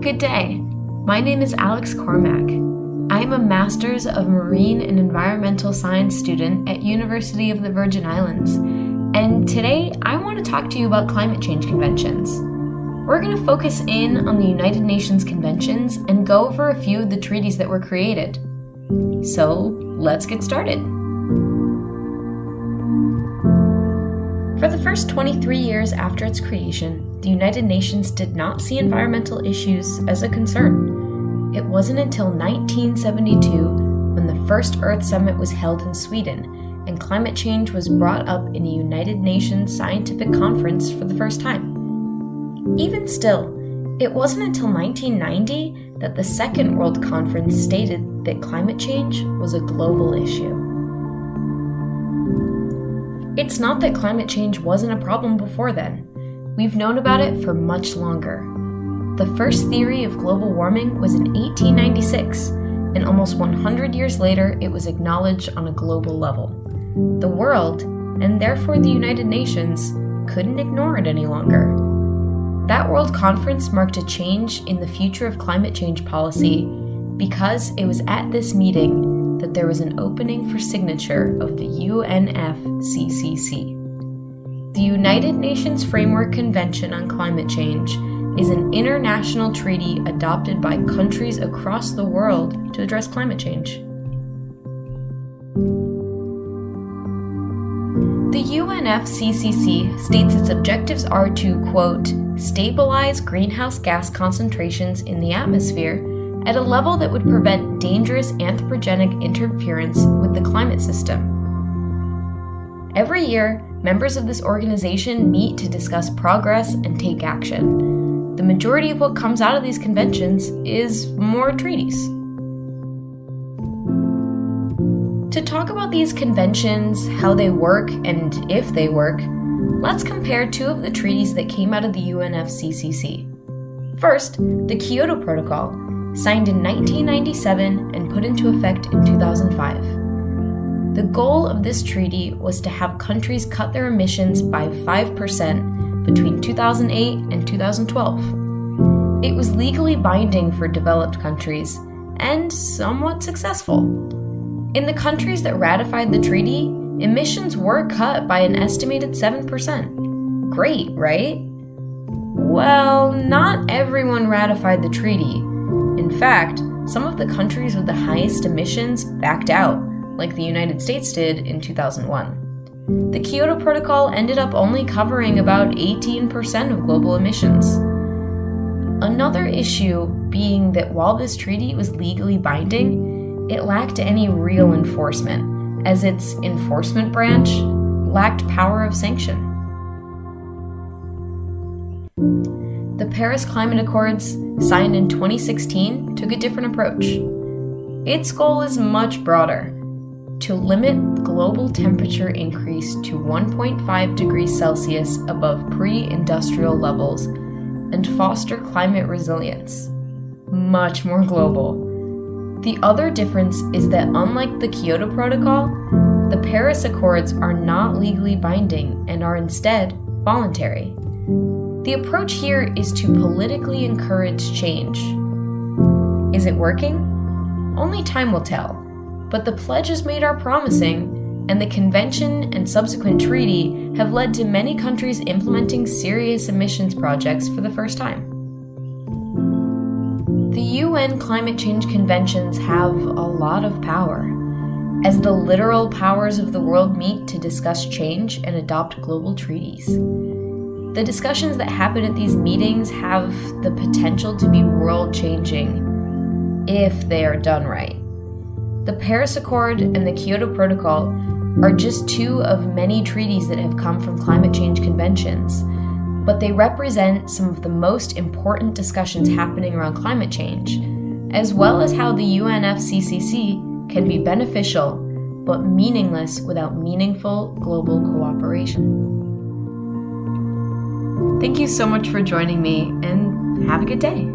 Good day. My name is Alex Cormack. I am a Master's of Marine and Environmental Science student at University of the Virgin Islands, and today I want to talk to you about climate change conventions. We're going to focus in on the United Nations conventions and go over a few of the treaties that were created. So, let's get started. For the first 23 years after its creation, the United Nations did not see environmental issues as a concern. It wasn't until 1972 when the first Earth Summit was held in Sweden and climate change was brought up in a United Nations scientific conference for the first time. Even still, it wasn't until 1990 that the Second World Conference stated that climate change was a global issue. It's not that climate change wasn't a problem before then. We've known about it for much longer. The first theory of global warming was in 1896, and almost 100 years later, it was acknowledged on a global level. The world, and therefore the United Nations, couldn't ignore it any longer. That World Conference marked a change in the future of climate change policy because it was at this meeting that there was an opening for signature of the UNFCCC. The United Nations Framework Convention on Climate Change is an international treaty adopted by countries across the world to address climate change. The UNFCCC states its objectives are to, quote, stabilize greenhouse gas concentrations in the atmosphere at a level that would prevent dangerous anthropogenic interference with the climate system. Every year, members of this organization meet to discuss progress and take action. The majority of what comes out of these conventions is more treaties. To talk about these conventions, how they work, and if they work, let's compare two of the treaties that came out of the UNFCCC. First, the Kyoto Protocol, signed in 1997 and put into effect in 2005. The goal of this treaty was to have countries cut their emissions by 5% between 2008 and 2012. It was legally binding for developed countries and somewhat successful. In the countries that ratified the treaty, emissions were cut by an estimated 7%. Great, right? Well, not everyone ratified the treaty. In fact, some of the countries with the highest emissions backed out, like the United States did in 2001. The Kyoto Protocol ended up only covering about 18% of global emissions. Another issue being that while this treaty was legally binding, it lacked any real enforcement, as its enforcement branch lacked power of sanction. The Paris Climate Accords, signed in 2016, took a different approach. Its goal is much broader: to limit global temperature increase to 1.5 degrees Celsius above pre-industrial levels and foster climate resilience. Much more global. The other difference is that unlike the Kyoto Protocol, the Paris Accords are not legally binding and are instead voluntary. The approach here is to politically encourage change. Is it working? Only time will tell. But the pledges made are promising, and the convention and subsequent treaty have led to many countries implementing serious emissions projects for the first time. The UN climate change conventions have a lot of power. As the literal powers of the world meet to discuss change and adopt global treaties. The discussions that happen at these meetings have the potential to be world-changing, if they are done right. The Paris Accord and the Kyoto Protocol are just two of many treaties that have come from climate change conventions, but they represent some of the most important discussions happening around climate change, as well as how the UNFCCC can be beneficial but meaningless without meaningful global cooperation. Thank you so much for joining me, and have a good day.